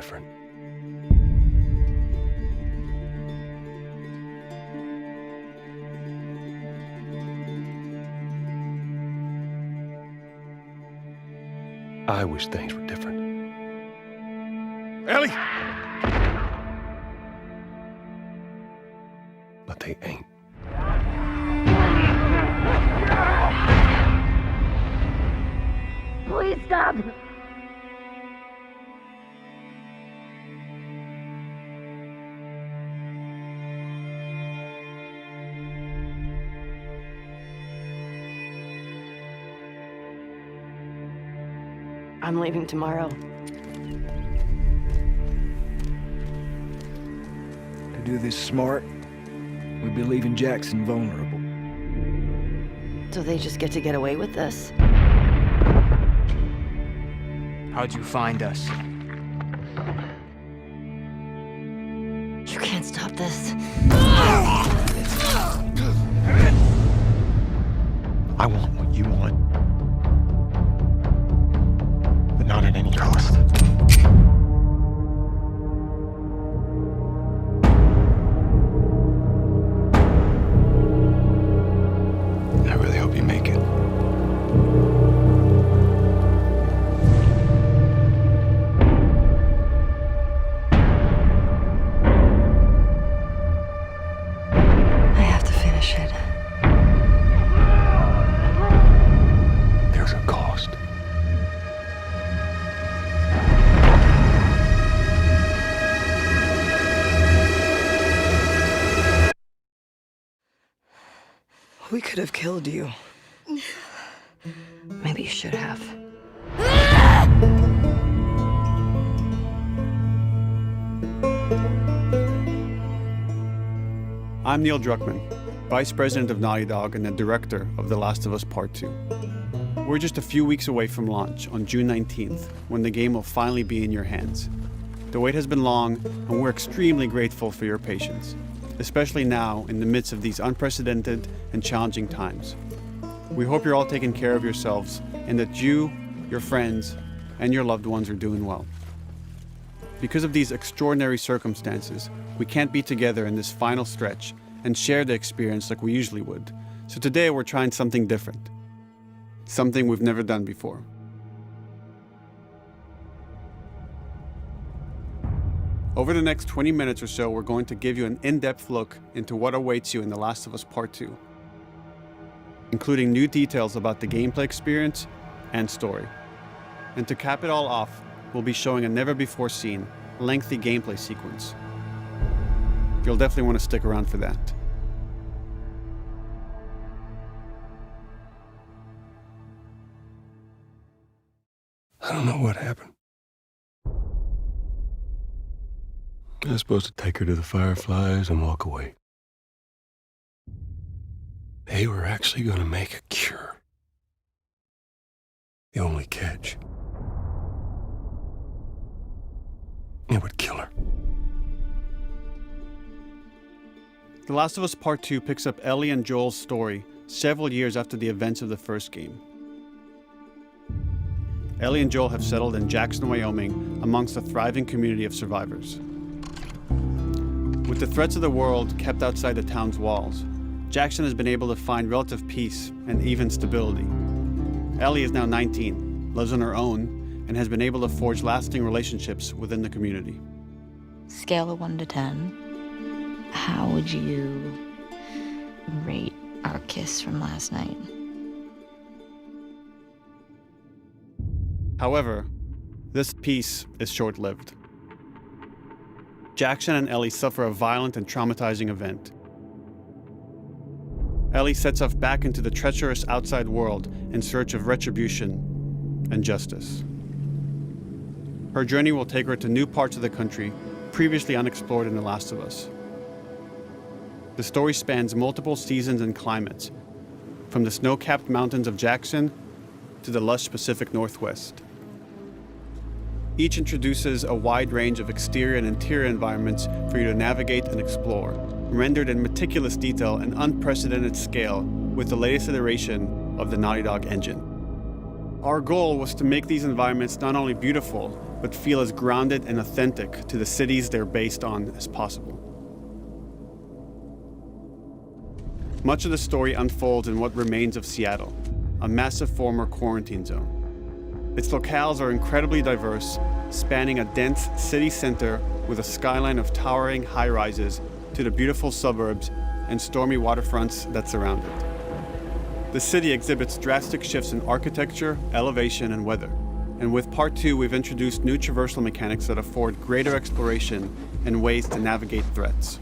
different. I wish things were different. Ellie! But they ain't. Please stop! I'm leaving tomorrow. To do this smart, we'd be leaving Jackson vulnerable. So they just get to get away with this? How'd you find us? You can't stop this. I want what you want. But not at any cost. I really hope you make it. I have to finish it. There's a cost. We could have killed you. Maybe you should have. I'm Neil Druckmann, Vice President of Naughty Dog and the Director of The Last of Us Part 2. We're just a few weeks away from launch on June 19th, when the game will finally be in your hands. The wait has been long, and we're extremely grateful for your patience, especially now in the midst of these unprecedented and challenging times. We hope you're all taking care of yourselves and that you, your friends, and your loved ones are doing well. Because of these extraordinary circumstances, we can't be together in this final stretch and share the experience like we usually would. So today we're trying something different. Something we've never done before. Over the next 20 minutes or so, we're going to give you an in-depth look into what awaits you in The Last of Us Part 2, including new details about the gameplay experience and story. And to cap it all off, we'll be showing a never-before-seen, lengthy gameplay sequence. You'll definitely want to stick around for that. I don't know what happened. I was supposed to take her to the Fireflies and walk away. They were actually going to make a cure. The only catch, it would kill her. The Last of Us Part 2 picks up Ellie and Joel's story several years after the events of the first game. Ellie and Joel have settled in Jackson, Wyoming, amongst a thriving community of survivors. With the threats of the world kept outside the town's walls, Jackson has been able to find relative peace and even stability. Ellie is now 19, lives on her own, and has been able to forge lasting relationships within the community. Scale of 1 to 10, how would you rate our kiss from last night? However, this peace is short-lived. Jackson and Ellie suffer a violent and traumatizing event. Ellie sets off back into the treacherous outside world in search of retribution and justice. Her journey will take her to new parts of the country previously unexplored in The Last of Us. The story spans multiple seasons and climates, from the snow-capped mountains of Jackson to the lush Pacific Northwest. Each introduces a wide range of exterior and interior environments for you to navigate and explore, rendered in meticulous detail and unprecedented scale with the latest iteration of the Naughty Dog engine. Our goal was to make these environments not only beautiful, but feel as grounded and authentic to the cities they're based on as possible. Much of the story unfolds in what remains of Seattle, a massive former quarantine zone. Its locales are incredibly diverse, spanning a dense city center with a skyline of towering high-rises to the beautiful suburbs and stormy waterfronts that surround it. The city exhibits drastic shifts in architecture, elevation, and weather. And with Part 2, we've introduced new traversal mechanics that afford greater exploration and ways to navigate threats.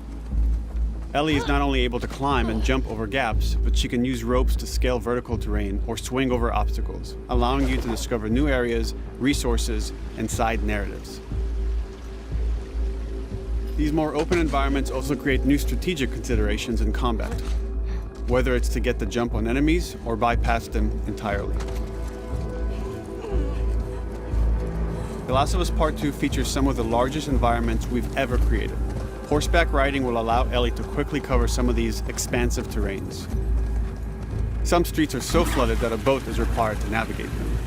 Ellie is not only able to climb and jump over gaps, but she can use ropes to scale vertical terrain or swing over obstacles, allowing you to discover new areas, resources, and side narratives. These more open environments also create new strategic considerations in combat, whether it's to get the jump on enemies or bypass them entirely. The Last of Us Part 2 features some of the largest environments we've ever created. Horseback riding will allow Ellie to quickly cover some of these expansive terrains. Some streets are so flooded that a boat is required to navigate them.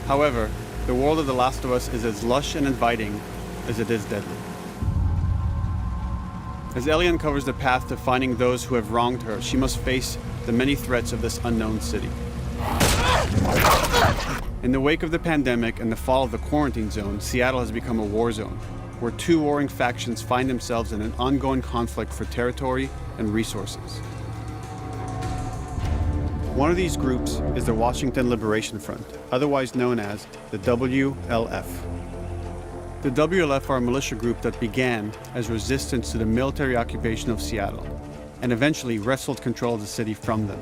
However, the world of The Last of Us is as lush and inviting as it is deadly. As Ellie uncovers the path to finding those who have wronged her, she must face the many threats of this unknown city. In the wake of the pandemic and the fall of the quarantine zone, Seattle has become a war zone, where two warring factions find themselves in an ongoing conflict for territory and resources. One of these groups is the Washington Liberation Front, otherwise known as the WLF. The WLF are a militia group that began as resistance to the military occupation of Seattle and eventually wrestled control of the city from them.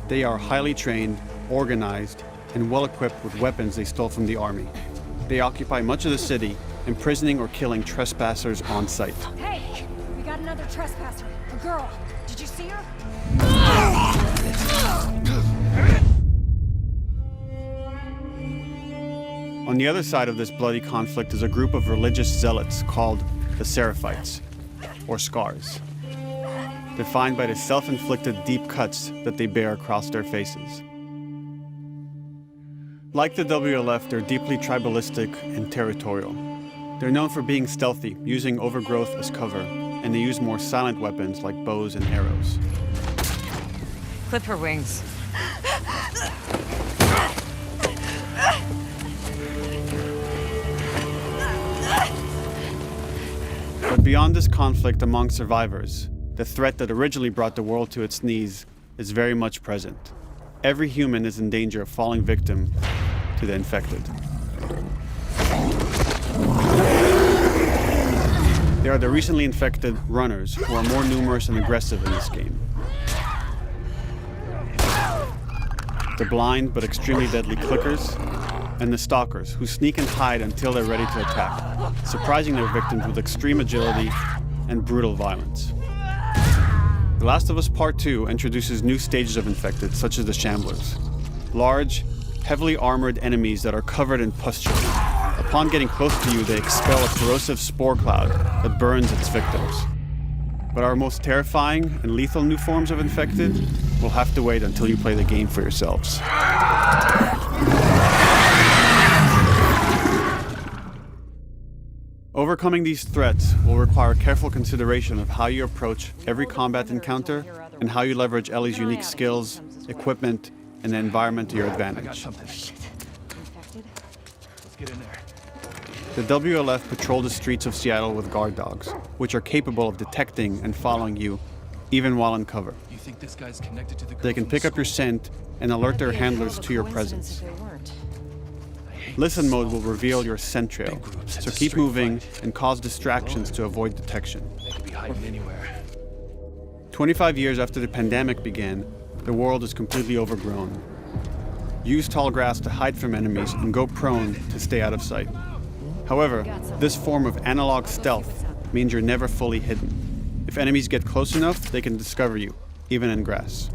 They are highly trained, organized, and well-equipped with weapons they stole from the army. They occupy much of the city, imprisoning or killing trespassers on sight. Hey, we got another trespasser. A girl. Did you see her? On the other side of this bloody conflict is a group of religious zealots called the Seraphites, or Scars, defined by the self-inflicted deep cuts that they bear across their faces. Like the WLF, they're deeply tribalistic and territorial. They're known for being stealthy, using overgrowth as cover, and they use more silent weapons like bows and arrows. Clip her wings. But beyond this conflict among survivors, the threat that originally brought the world to its knees is very much present. Every human is in danger of falling victim to the infected. They are the recently infected runners, who are more numerous and aggressive in this game. The blind but extremely deadly clickers, and the stalkers, who sneak and hide until they're ready to attack, surprising their victims with extreme agility and brutal violence. The Last of Us Part 2 introduces new stages of infected, such as the Shamblers. Large, heavily armored enemies that are covered in pustule. Upon getting close to you, they expel a corrosive spore cloud that burns its victims. But our most terrifying and lethal new forms of infected will have to wait until you play the game for yourselves. Overcoming these threats will require careful consideration of how you approach every combat encounter and how you leverage Ellie's unique skills, equipment, and the environment to your advantage. Let's get in there. The WLF patrol the streets of Seattle with guard dogs, which are capable of detecting and following you, even while in cover. You think this guy's connected to the girl They can from pick up your school? scent and alert their handlers to your presence. Listen mode will reveal your scent trail, so keep moving and cause distractions to avoid detection. They could be hiding anywhere. 25 years after the pandemic began, the world is completely overgrown. Use tall grass to hide from enemies and go prone to stay out of sight. However, this form of analog stealth means you're never fully hidden. If enemies get close enough, they can discover you, even in grass.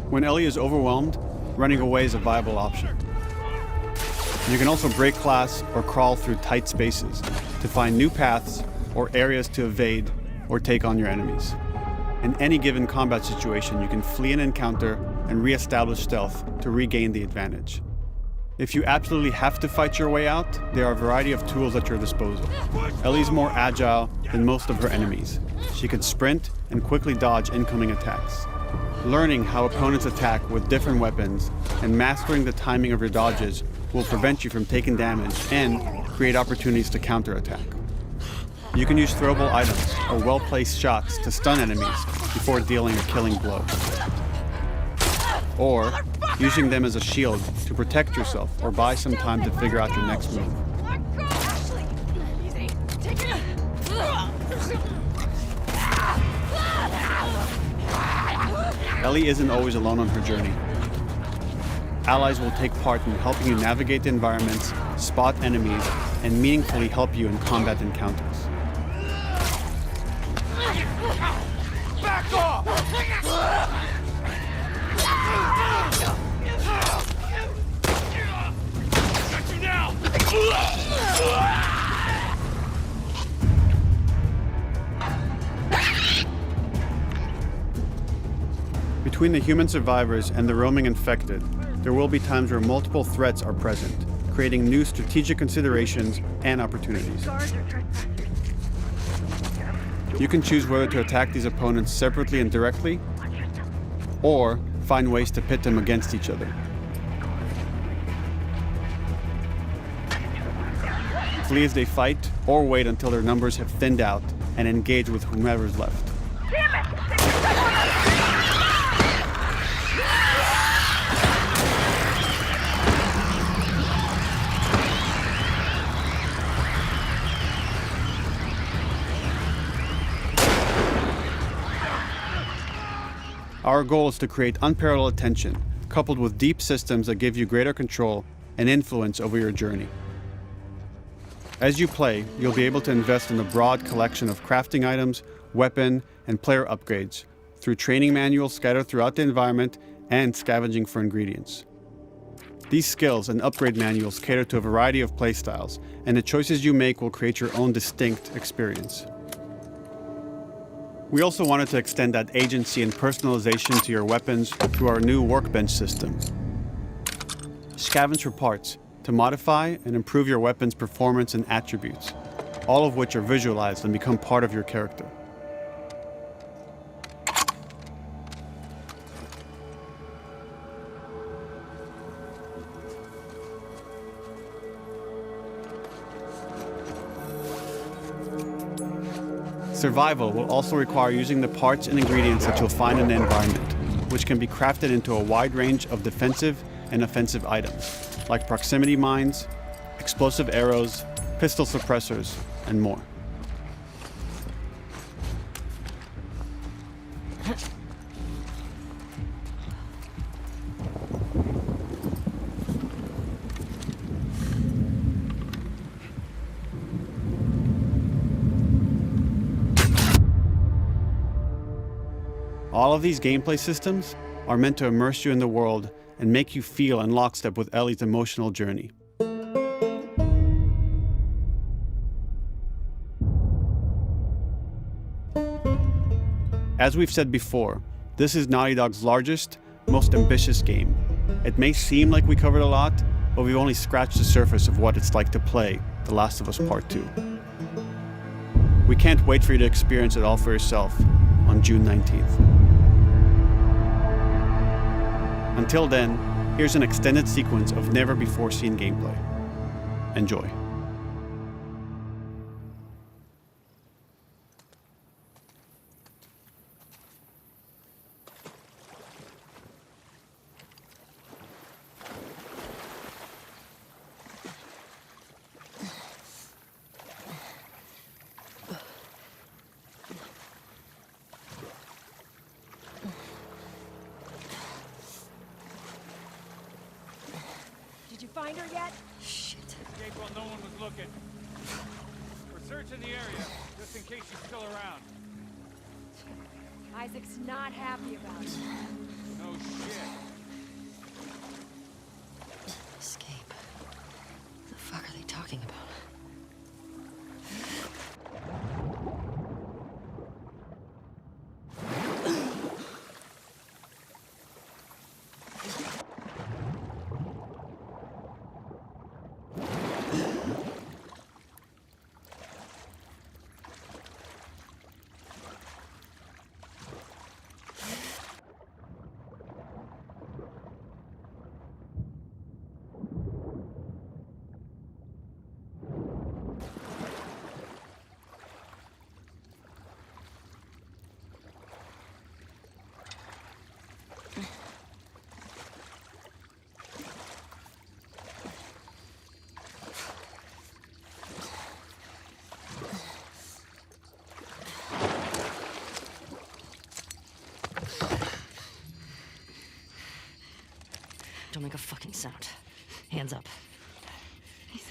When Ellie is overwhelmed, running away is a viable option. You can also break glass or crawl through tight spaces to find new paths or areas to evade or take on your enemies. In any given combat situation, you can flee an encounter and re-establish stealth to regain the advantage. If you absolutely have to fight your way out, there are a variety of tools at your disposal. Ellie's more agile than most of her enemies. She can sprint and quickly dodge incoming attacks. Learning how opponents attack with different weapons and mastering the timing of your dodges will prevent you from taking damage and create opportunities to counterattack. You can use throwable items or well-placed shots to stun enemies before dealing a killing blow. Or using them as a shield to protect yourself or buy some time to figure out your next move. Ellie isn't always alone on her journey. Allies will take part in helping you navigate the environments, spot enemies, and meaningfully help you in combat encounters. Back off! Got you now! Between the human survivors and the roaming infected, there will be times where multiple threats are present, creating new strategic considerations and opportunities. You can choose whether to attack these opponents separately and directly, or find ways to pit them against each other. Flee as they fight, or wait until their numbers have thinned out and engage with whomever's left. Our goal is to create unparalleled tension, coupled with deep systems that give you greater control and influence over your journey. As you play, you'll be able to invest in a broad collection of crafting items, weapon, and player upgrades through training manuals scattered throughout the environment and scavenging for ingredients. These skills and upgrade manuals cater to a variety of playstyles, and the choices you make will create your own distinct experience. We also wanted to extend that agency and personalization to your weapons through our new workbench system. Scavenge for parts to modify and improve your weapon's performance and attributes, all of which are visualized and become part of your character. Survival will also require using the parts and ingredients that you'll find in the environment, which can be crafted into a wide range of defensive and offensive items, like proximity mines, explosive arrows, pistol suppressors, and more. All of these gameplay systems are meant to immerse you in the world and make you feel in lockstep with Ellie's emotional journey. As we've said before, this is Naughty Dog's largest, most ambitious game. It may seem like we covered a lot, but we've only scratched the surface of what it's like to play The Last of Us Part 2. We can't wait for you to experience it all for yourself on June 19th. Until then, here's an extended sequence of never-before-seen gameplay. Enjoy. Did you find her yet? Escape while no one was looking. We're searching the area, just in case she's still around. Isaac's not happy about it. No shit. Escape. What the fuck are they talking about? Don't make a fucking sound. Hands up. Easy.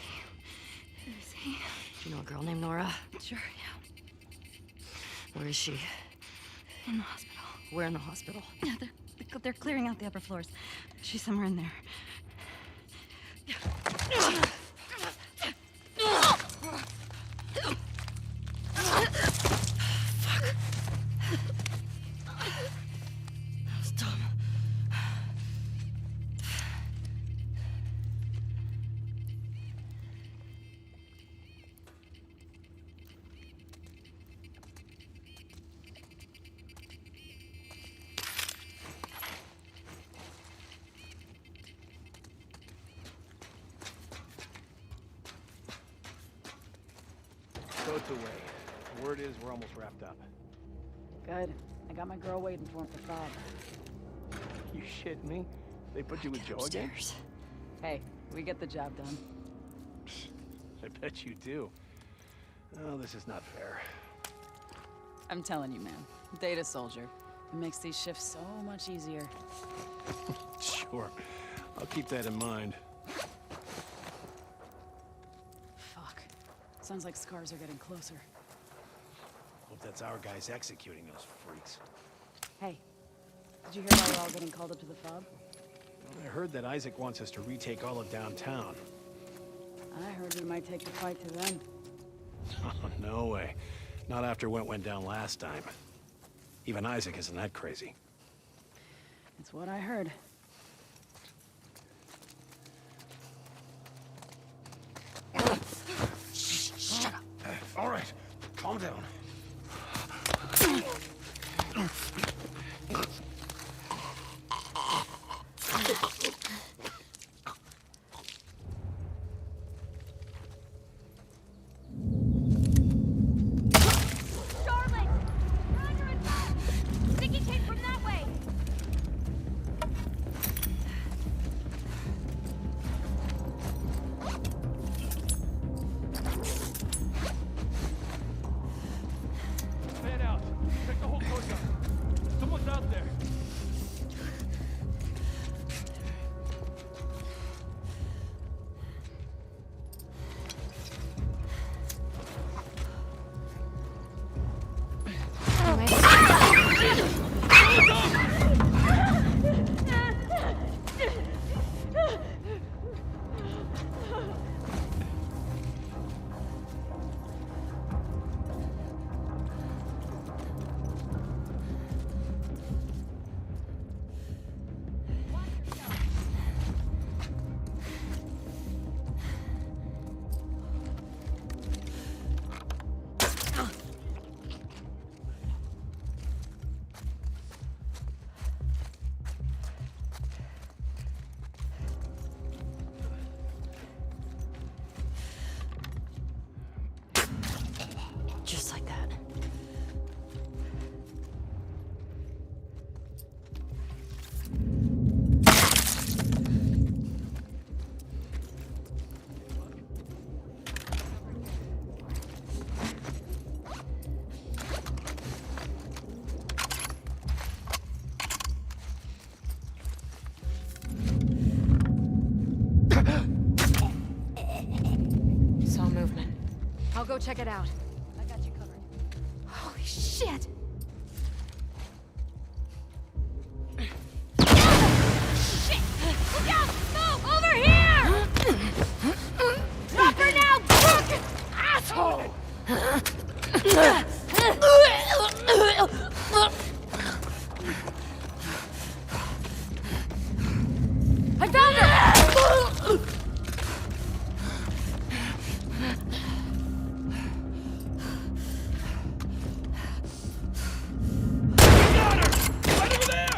Do you know a girl named Nora? Sure, yeah. Where is she? In the hospital. Where in the hospital? Yeah, they're clearing out the upper floors. She's somewhere in there. That was dumb. Boat's away. The word is we're almost wrapped up. Good. I got my girl waiting for him for 5. You shitting me? They put you with Joe again? Upstairs. Hey, we get the job done. I bet you do. Oh, this is not fair. I'm telling you, man. Data soldier. It makes these shifts so much easier. Sure. I'll keep that in mind. Fuck. Sounds like scars are getting closer. Hope that's our guys executing those freaks. Hey, did you hear why we're all getting called up to the fob? I heard that Isaac wants us to retake all of downtown. I heard we might take the fight to them. Oh, no way. Not after what went down last time. Even Isaac isn't that crazy. It's what I heard. Shut up. All right. Calm down. Charlotte! We're under attack! Sticky tape from that way! Fan out. Take the whole course out. Someone's out there. Just like that. Saw movement. I'll go check it out. I got you covered. Holy shit! Shit! Look out! Move! Over here! Drop her now, crook! Asshole! I found her! Right over there!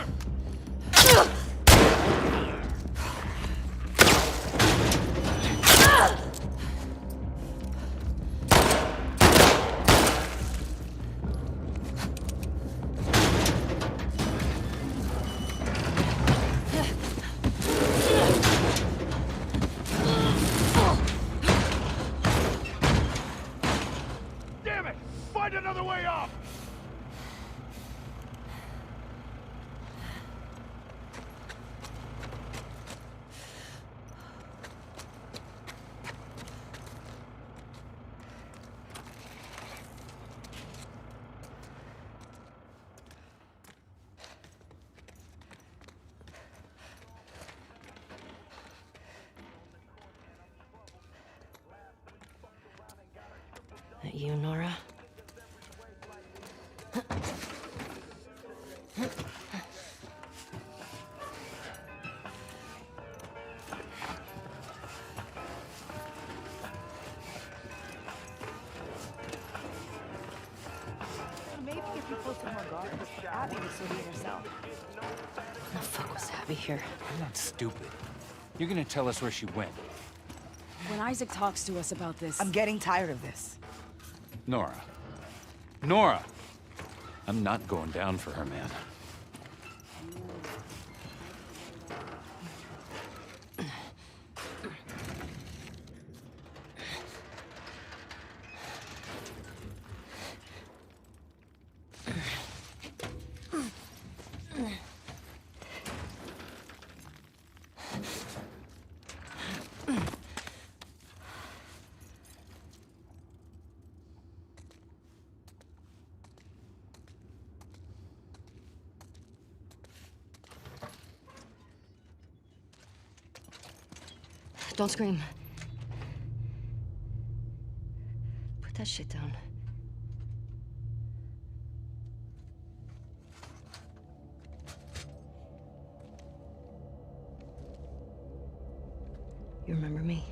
That you, Nora? Maybe if you posted more guards, Abby would still be herself. When the fuck was Abby here? I'm not stupid. You're gonna tell us where she went. When Isaac talks to us about this... I'm getting tired of this. Nora. Nora! I'm not going down for her, man. Don't scream. Put that shit down. You remember me?